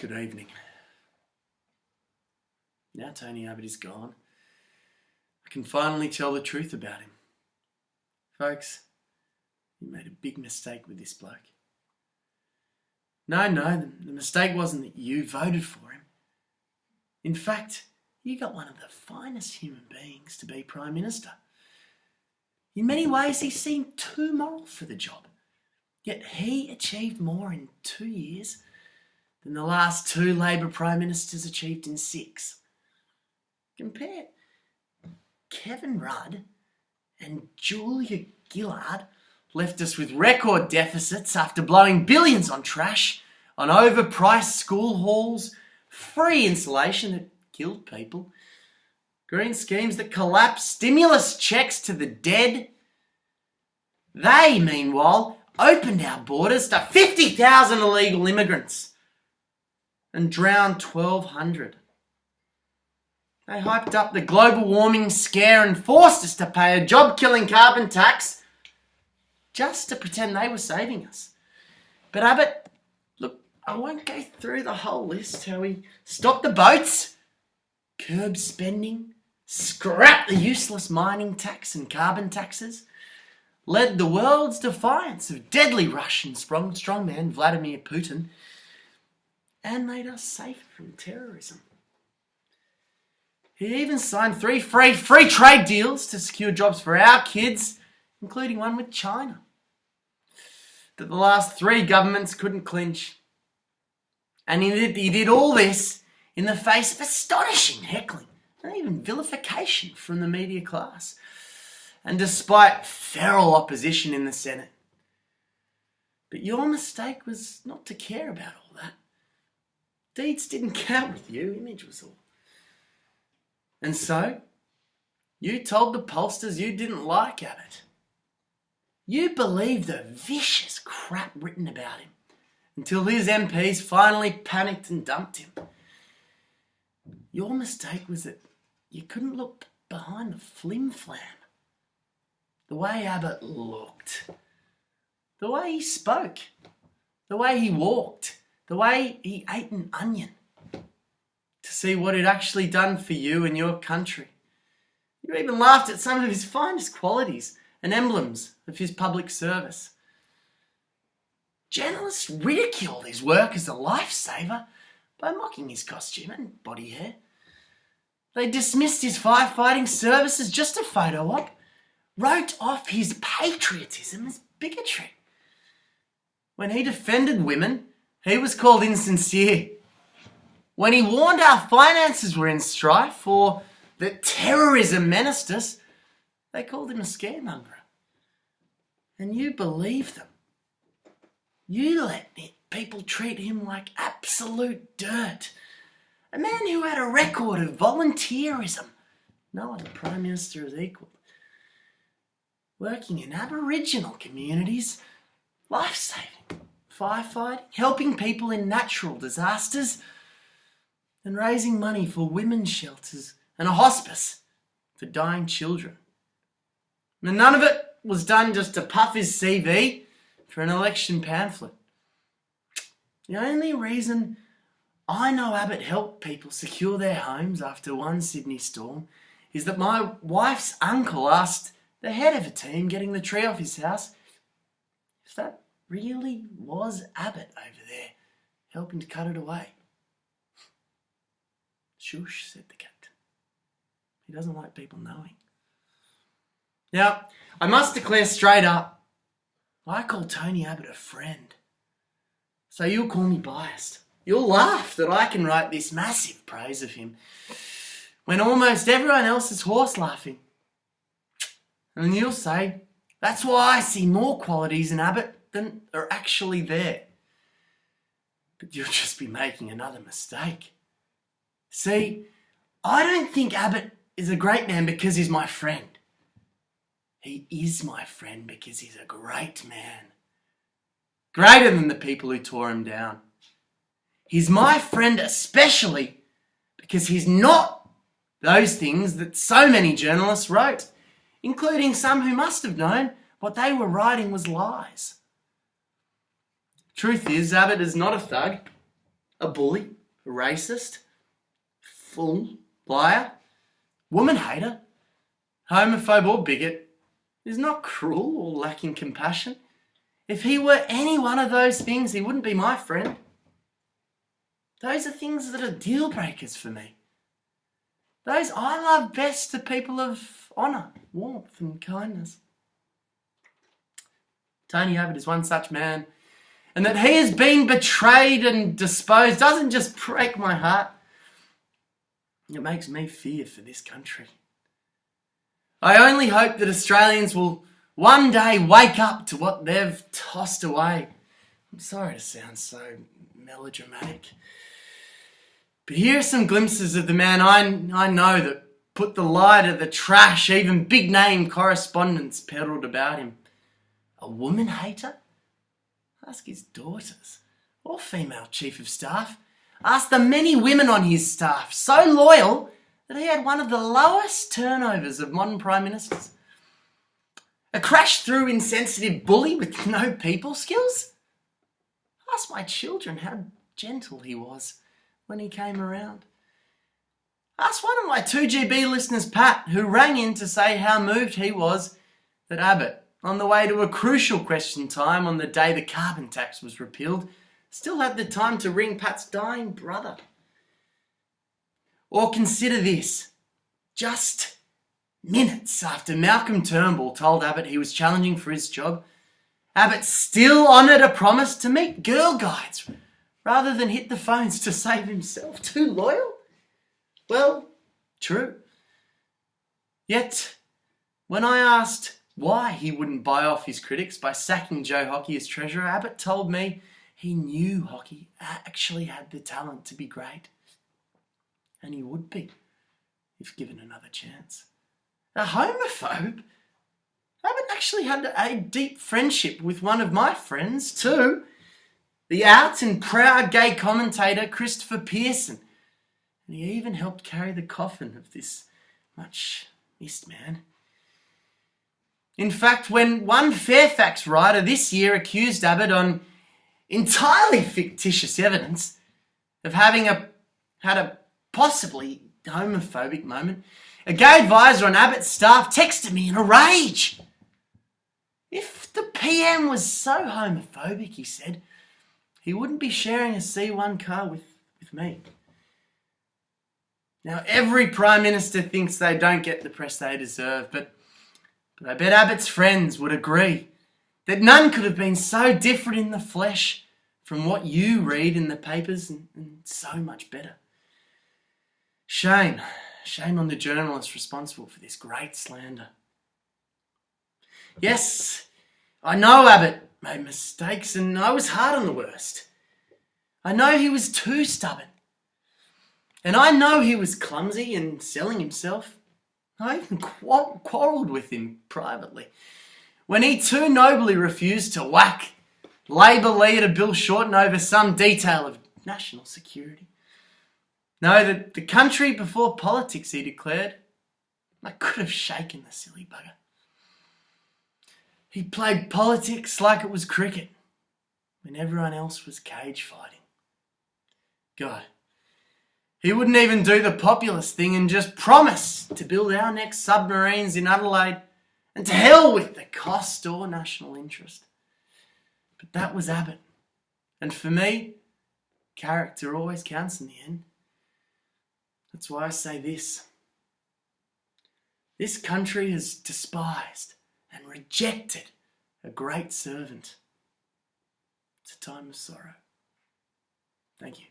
Good evening. Now Tony Abbott is gone, I can finally tell the truth about him. Folks, you made a big mistake with this bloke. No, the mistake wasn't that you voted for him. In fact, you got one of the finest human beings to be Prime Minister. In many ways, he seemed too moral for the job. Yet he achieved more in 2 years than the last 2 Labor Prime Ministers achieved in 6. Compare Kevin Rudd and Julia Gillard left us with record deficits after blowing billions on trash, on overpriced school halls, free insulation that killed people, green schemes that collapsed, stimulus checks to the dead. They, meanwhile, opened our borders to 50,000 illegal immigrants and drowned 1,200. They hyped up the global warming scare and forced us to pay a job-killing carbon tax just to pretend they were saving us. But Abbott, look, I won't go through the whole list. How he stopped the boats, curbed spending, scrapped the useless mining tax and carbon taxes, led the world's defiance of deadly Russian strongman Vladimir Putin, and made us safe from terrorism. He even signed 3 free trade deals to secure jobs for our kids, including one with China, that the last 3 governments couldn't clinch. And he did all this in the face of astonishing heckling and even vilification from the media class, and despite feral opposition in the Senate. But your mistake was not to care about all that. Deeds didn't count with you, image was all. And so, you told the pollsters you didn't like Abbott. You believed the vicious crap written about him until his MPs finally panicked and dumped him. Your mistake was that you couldn't look behind the flim-flam. The way Abbott looked, the way he spoke, the way he walked, the way he ate an onion, to see what he'd actually done for you and your country. You even laughed at some of his finest qualities and emblems of his public service. Journalists ridiculed his work as a lifesaver by mocking his costume and body hair. They dismissed his firefighting service as just a photo op, wrote off his patriotism as bigotry. When he defended women, he was called insincere. When he warned our finances were in strife or that terrorism menaced us, they called him a scaremonger. And you believed them. You let people treat him like absolute dirt. A man who had a record of volunteerism no other Prime Minister has equalled. Working in Aboriginal communities, life-saving, firefighting, helping people in natural disasters, and raising money for women's shelters and a hospice for dying children. And none of it was done just to puff his CV for an election pamphlet. The only reason I know Abbott helped people secure their homes after one Sydney storm is that my wife's uncle asked the head of a team getting the tree off his house if that really was Abbott over there helping to cut it away. Shush, said the captain. He doesn't like people knowing. Now, I must declare straight up, I call Tony Abbott a friend. So you'll call me biased. You'll laugh that I can write this massive praise of him when almost everyone else is horse laughing. And you'll say, that's why I see more qualities in Abbott than are actually there. But you'll just be making another mistake. See, I don't think Abbott is a great man because he's my friend. He is my friend because he's a great man. Greater than the people who tore him down. He's my friend especially because he's not those things that so many journalists wrote, including some who must have known what they were writing was lies. Truth is, Abbott is not a thug. a bully, a racist, fool, liar, woman hater, homophobe or bigot is not cruel or lacking compassion. If he were any one of those things, he wouldn't be my friend. Those are things that are deal breakers for me. Those I love best are people of honour, warmth and kindness. Tony Abbott is one such man, and that he has been betrayed and disposed doesn't just break my heart. It makes me fear for this country. I only hope that Australians will one day wake up to what they've tossed away. I'm sorry to sound so melodramatic, but here are some glimpses of the man I know that put the lie to the trash even big name correspondents peddled about him. A woman hater? Ask his daughters or female chief of staff. Ask the many women on his staff, so loyal that he had one of the lowest turnovers of modern prime ministers. A crash-through insensitive bully with no people skills? Ask my children how gentle he was when he came around. Ask one of my 2GB listeners, Pat, who rang in to say how moved he was that Abbott, on the way to a crucial question time on the day the carbon tax was repealed, still had the time to ring Pat's dying brother. Or consider this. Just minutes after Malcolm Turnbull told Abbott he was challenging for his job, Abbott still honoured a promise to meet Girl Guides rather than hit the phones to save himself. Too loyal? Well, true. Yet, when I asked why he wouldn't buy off his critics by sacking Joe Hockey as treasurer, Abbott told me he knew Hockey actually had the talent to be great. And he would be, if given another chance. A homophobe? Abbott actually had a deep friendship with one of my friends too, the out and proud gay commentator Christopher Pearson. And he even helped carry the coffin of this much missed man. In fact, when one Fairfax writer this year accused Abbott on entirely fictitious evidence of having had a possibly homophobic moment, a gay advisor on Abbott's staff texted me in a rage. If the PM was so homophobic, he said, he wouldn't be sharing a C1 car with me. Now, every Prime Minister thinks they don't get the press they deserve, but I bet Abbott's friends would agree that none could have been so different in the flesh from what you read in the papers and so much better. Shame on the journalists responsible for this great slander. Yes, I know Abbott made mistakes and I was hard on the worst. I know he was too stubborn. And I know he was clumsy and selling himself. I even quarrelled with him privately when he too nobly refused to whack Labor leader Bill Shorten over some detail of national security. No, the country before politics, he declared. I could have shaken the silly bugger. He played politics like it was cricket when everyone else was cage fighting. God, he wouldn't even do the populist thing and just promise to build our next submarines in Adelaide, and to hell with the cost or national interest. But that was Abbott. And for me, character always counts in the end. That's why I say this. This country has despised and rejected a great servant. It's a time of sorrow. Thank you.